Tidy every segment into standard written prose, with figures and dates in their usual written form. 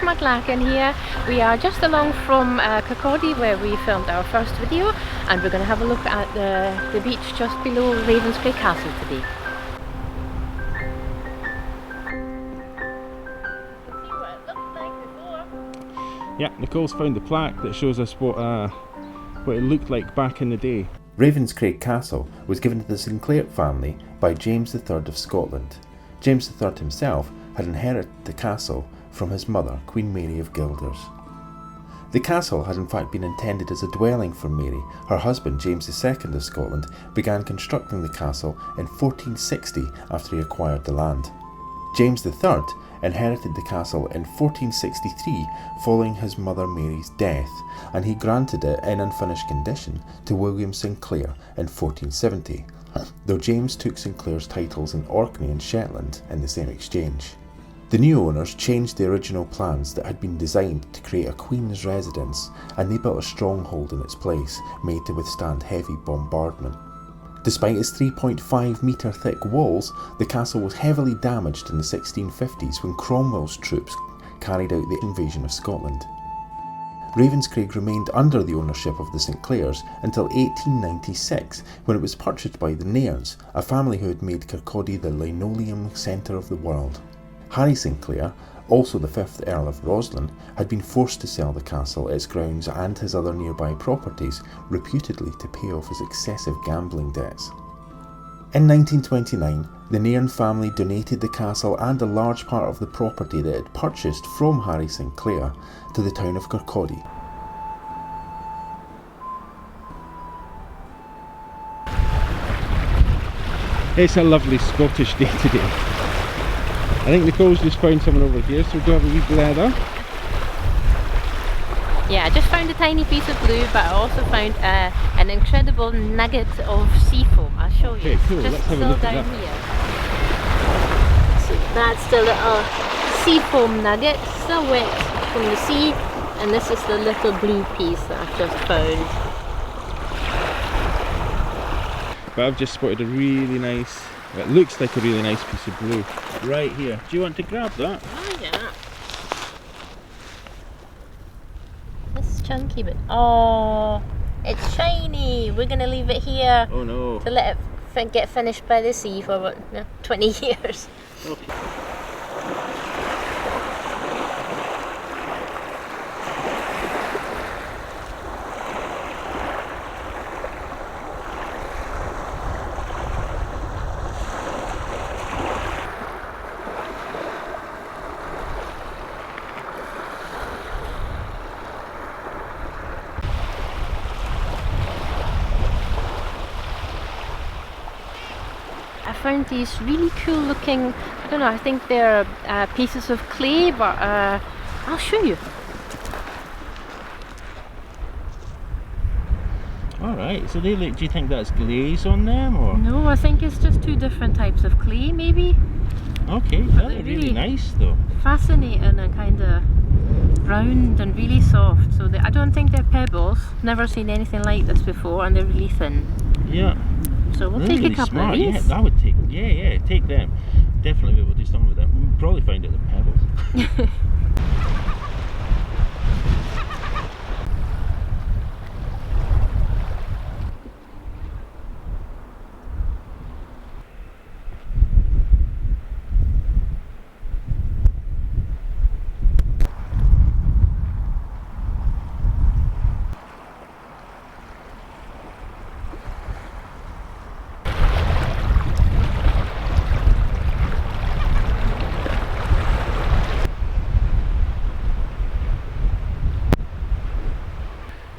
Mudlarking here. We are just along from Kirkcaldy where we filmed our first video, and we're going to have a look at the beach just below Ravenscraig Castle today. Let's see what it looked like before. Yeah, Nicole's found the plaque that shows us what it looked like back in the day. Ravenscraig Castle was given to the Sinclair family by James III of Scotland. James III himself had inherited the castle from his mother, Queen Mary of Guelders. The castle had in fact been intended as a dwelling for Mary. Her husband, James II of Scotland, began constructing the castle in 1460 after he acquired the land. James III inherited the castle in 1463 following his mother Mary's death, and he granted it in unfinished condition to William Sinclair in 1470, though James took Sinclair's titles in Orkney and Shetland in the same exchange. The new owners changed the original plans that had been designed to create a queen's residence, and they built a stronghold in its place, made to withstand heavy bombardment. Despite its 3.5 metre thick walls, the castle was heavily damaged in the 1650s when Cromwell's troops carried out the invasion of Scotland. Ravenscraig remained under the ownership of the Sinclairs until 1896, when it was purchased by the Nairns, a family who had made Kirkcaldy the linoleum centre of the world. Harry Sinclair, also the 5th Earl of Roslin, had been forced to sell the castle, its grounds and his other nearby properties, reputedly to pay off his excessive gambling debts. In 1929, the Nairn family donated the castle and a large part of the property that it had purchased from Harry Sinclair to the town of Kirkcaldy. It's a lovely Scottish day today. I think Nicole's just found someone over here, so we'll go have a wee blather. Yeah, I just found a tiny piece of blue, but I also found an incredible nugget of sea foam. I'll show you. Okay, cool. Just Let's have a still look at down that. here. So that's the little sea foam nugget, still wet from the sea, and this is the little blue piece that I've just found. But I've just spotted a really nice, it looks like a really nice piece of blue right here. Do you want to grab that? Oh yeah. This is chunky, but oh, it's shiny. We're gonna leave it here Oh no. to let it get finished by the sea for what, 20 years. Okay. I found these really cool looking, I don't know, I think they're pieces of clay, but I'll show you. Alright, so they look, do you think that's glaze on them or? No, I think it's just two different types of clay maybe. Okay, But they're they're really really nice though. Fascinating and kind of round and really soft. So I don't think they're pebbles, never seen anything like this before, and they're really thin. Yeah. So we'll They're take really a couple smart. of these. Yeah, I would take, yeah, take them. Definitely be able to do something with them. We'll probably find out the pebbles.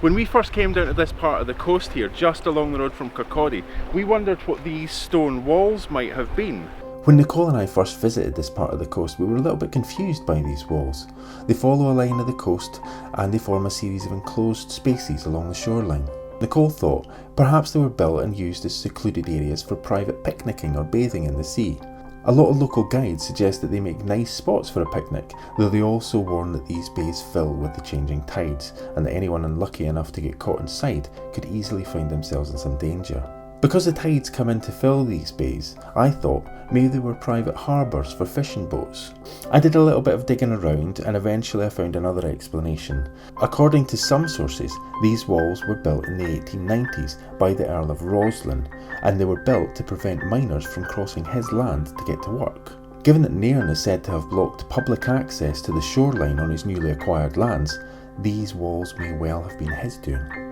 When we first came down to this part of the coast here, just along the road from Kirkcaldy, we wondered what these stone walls might have been. When Nicole and I first visited this part of the coast, we were a little bit confused by these walls. They follow a line of the coast and they form a series of enclosed spaces along the shoreline. Nicole thought perhaps they were built and used as secluded areas for private picnicking or bathing in the sea. A lot of local guides suggest that they make nice spots for a picnic, though they also warn that these bays fill with the changing tides, and that anyone unlucky enough to get caught inside could easily find themselves in some danger. Because the tides come in to fill these bays, I thought maybe they were private harbours for fishing boats. I did a little bit of digging around and eventually I found another explanation. According to some sources, these walls were built in the 1890s by the Earl of Roslin, and they were built to prevent miners from crossing his land to get to work. Given that Nairn is said to have blocked public access to the shoreline on his newly acquired lands, these walls may well have been his doing.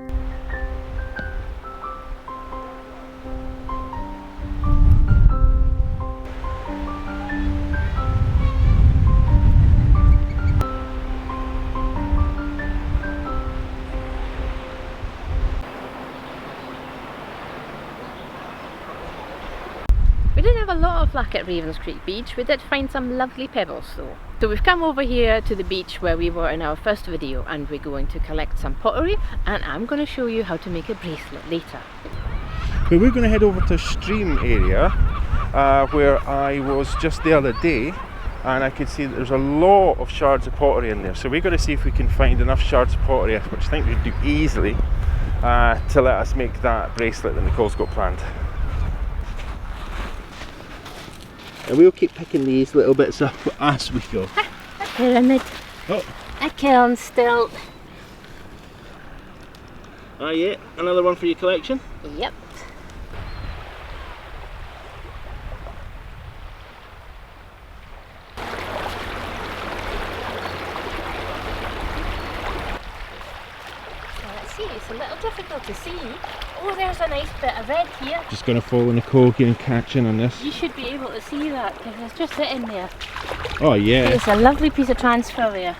We didn't have a lot of luck at Ravenscraig Beach. We did find some lovely pebbles though. So we've come over here to the beach where we were in our first video, and we're going to collect some pottery, and I'm going to show you how to make a bracelet later. But we're going to head over to a stream area where I was just the other day, and I could see that there's a lot of shards of pottery in there. So we're going to see if we can find enough shards of pottery, which I think we can do easily, to let us make that bracelet that Nicole's got planned. And we'll keep picking these little bits up as we go. A pyramid. Oh. A kiln stilt. Ah yeah, another one for your collection? Yep. Let's see, it's a little difficult to see. Oh, there's a nice bit of red here. Just going to follow Nicole here and catch in on this. You should be able to see that because it's just sitting there. Oh yeah. It's a lovely piece of transfer there.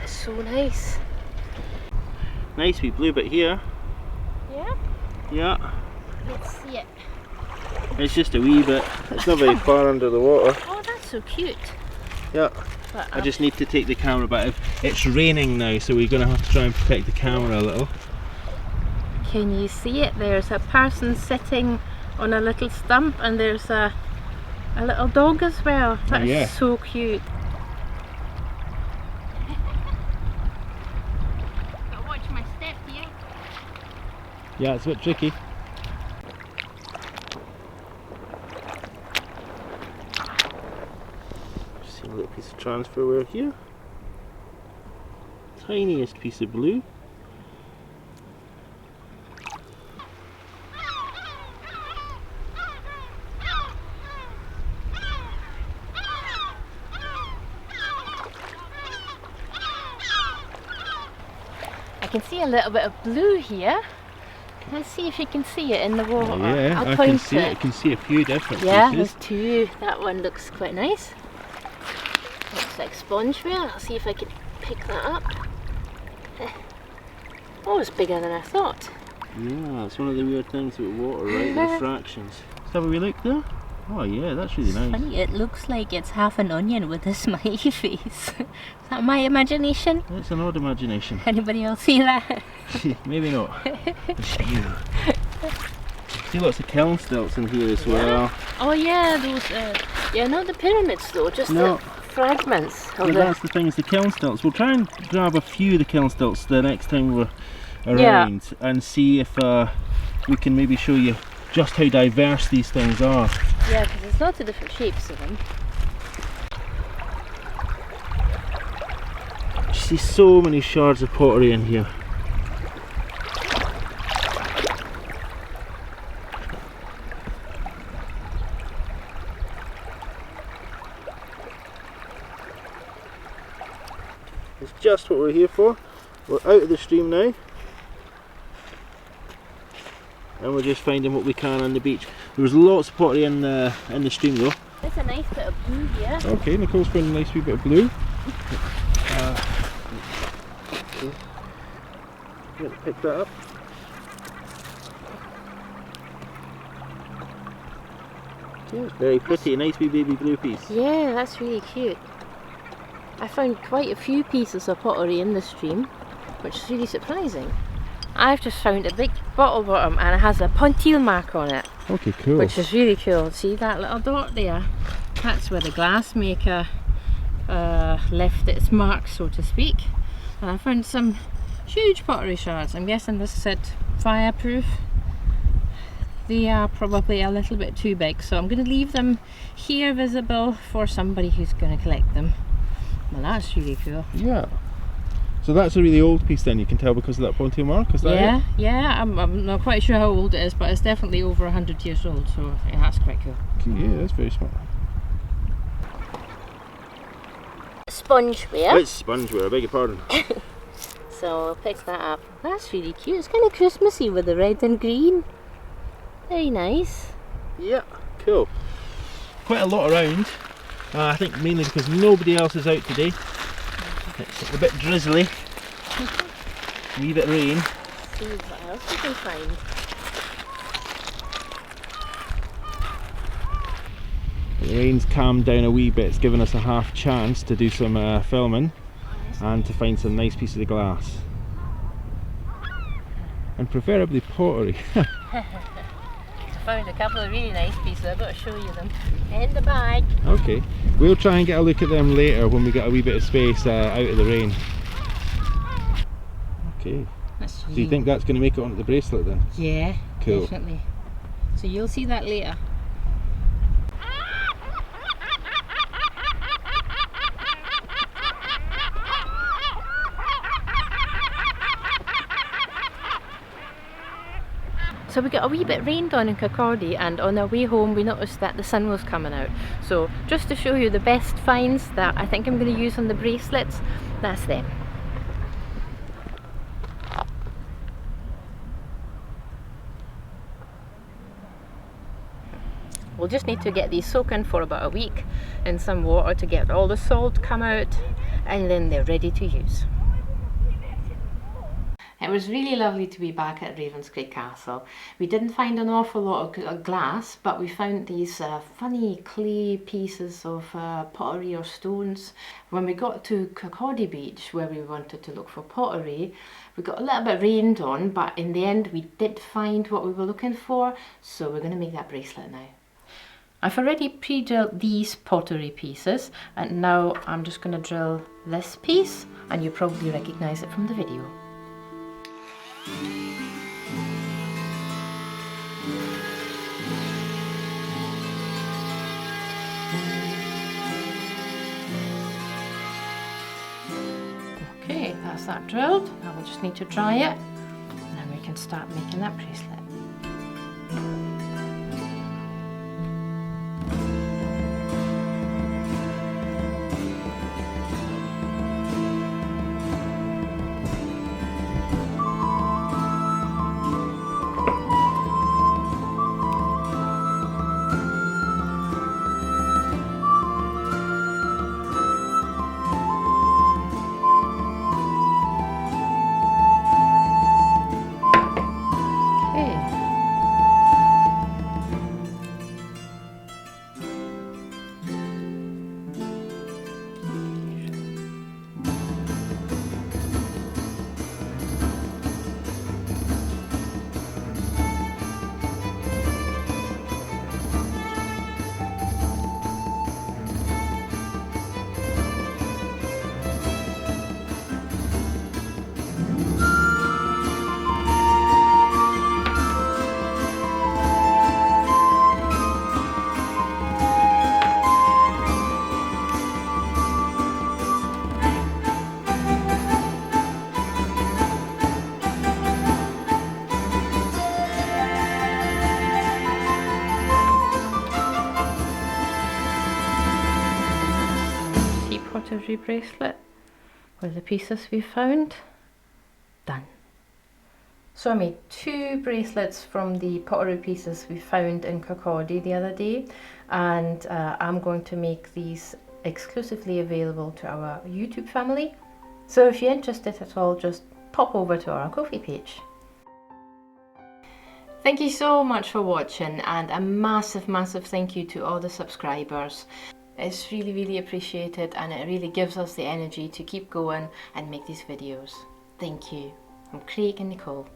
It's so nice. Nice wee blue bit here. Yeah? Yeah. Let's see it. It's just a wee bit. It's not very far under the water. Oh, that's so cute. Yeah. But, I just need to take the camera back. It's raining now, so we're going to have to try and protect the camera a little. Can you see it? There's a person sitting on a little stump, and there's a little dog as well. That's yeah. so cute. Gotta watch my step here. Yeah, it's a bit tricky. See a little piece of transferware here. Tiniest piece of blue. I can see a little bit of blue here. Let's see if you can see it in the water. Yeah, I'll I point can see it. I can see a few different Yeah, pieces. there's two. That one looks quite nice. Looks like Spongeware. I'll see if I can pick that up. Oh, it's bigger than I thought. Yeah, it's one of the weird things with water, right? The refractions. Let's have a wee look there. Oh yeah, that's really nice. Funny, it looks like it's half an onion with a smiley face. Is that my imagination? It's an odd imagination. Anybody else see that? Maybe not. It's you. See lots of kiln stilts in here as well. Oh yeah, those, yeah, not the pyramids though, just No. the fragments. Yeah, that's the thing, is the kiln stilts. We'll try and grab a few of the kiln stilts the next time we're around and see if we can maybe show you just how diverse these things are. Yeah, because there's lots of different shapes of them. You see so many shards of pottery in here. It's just what we're here for. We're out of the stream now, and we're just finding what we can on the beach. There was lots of pottery in the stream though. There's a nice bit of blue here. Okay, Nicole's found a nice wee bit of blue. I'm going to pick that up. Yeah, it's very pretty, a nice wee baby blue piece. Yeah, that's really cute. I found quite a few pieces of pottery in the stream, which is really surprising. I've just found a big bottle bottom and it has a Pontile mark on it. Okay, cool. Which is really cool. See that little dot there? That's where the glassmaker left its mark, so to speak. And I found some Huge pottery shards. I'm guessing this is it fireproof. They are probably a little bit too big, so I'm going to leave them here visible for somebody who's going to collect them. Well, that's really cool. Yeah. So that's a really old piece then, you can tell because of that Pontile mark, is that it? Yeah, I'm not quite sure how old it is, but it's definitely over 100 years old, so I think that's quite cool. Yeah, that's very smart. Spongeware. It's spongeware, I beg your pardon. So I'll pick that up. That's really cute. It's kind of Christmassy with the red and green. Very nice. Yeah, cool. Quite a lot around. I think mainly because nobody else is out today. It's a bit drizzly. A wee bit of rain. See what else we can find. The rain's calmed down a wee bit. It's given us a half chance to do some filming and to find some nice pieces of glass. And preferably pottery. I found a couple of really nice pieces. I've got to show you them in the bag. Okay, we'll try and get a look at them later when we get a wee bit of space out of the rain. Okay, so you think that's going to make it onto the bracelet then? Yeah, cool. Definitely. So you'll see that later. So we got a wee bit rained on in Kirkcaldy, and on our way home we noticed that the sun was coming out. So just to show you the best finds that I think I'm going to use on the bracelets, that's them. We'll just need to get these soaking for about a week in some water to get all the salt come out, and then they're ready to use. It was really lovely to be back at Ravenscraig Castle. We didn't find an awful lot of glass, but we found these funny clay pieces of pottery or stones. When we got to Kirkcaldy Beach, where we wanted to look for pottery, we got a little bit rained on, but in the end we did find what we were looking for, so we're going to make that bracelet now. I've already pre-drilled these pottery pieces, and now I'm just going to drill this piece, and you probably recognise it from the video. Okay, that's that drilled. Now we'll just need to dry it, and then we can start making that bracelet. Pottery bracelet with the pieces we found. Done. So I made 2 bracelets from the pottery pieces we found in Kirkcaldy the other day, and I'm going to make these exclusively available to our YouTube family. So if you're interested at all, just pop over to our Ko-fi page. Thank you so much for watching, and a massive thank you to all the subscribers. It's really appreciated, and it really gives us the energy to keep going and make these videos. Thank you. I'm Craig and Nicole.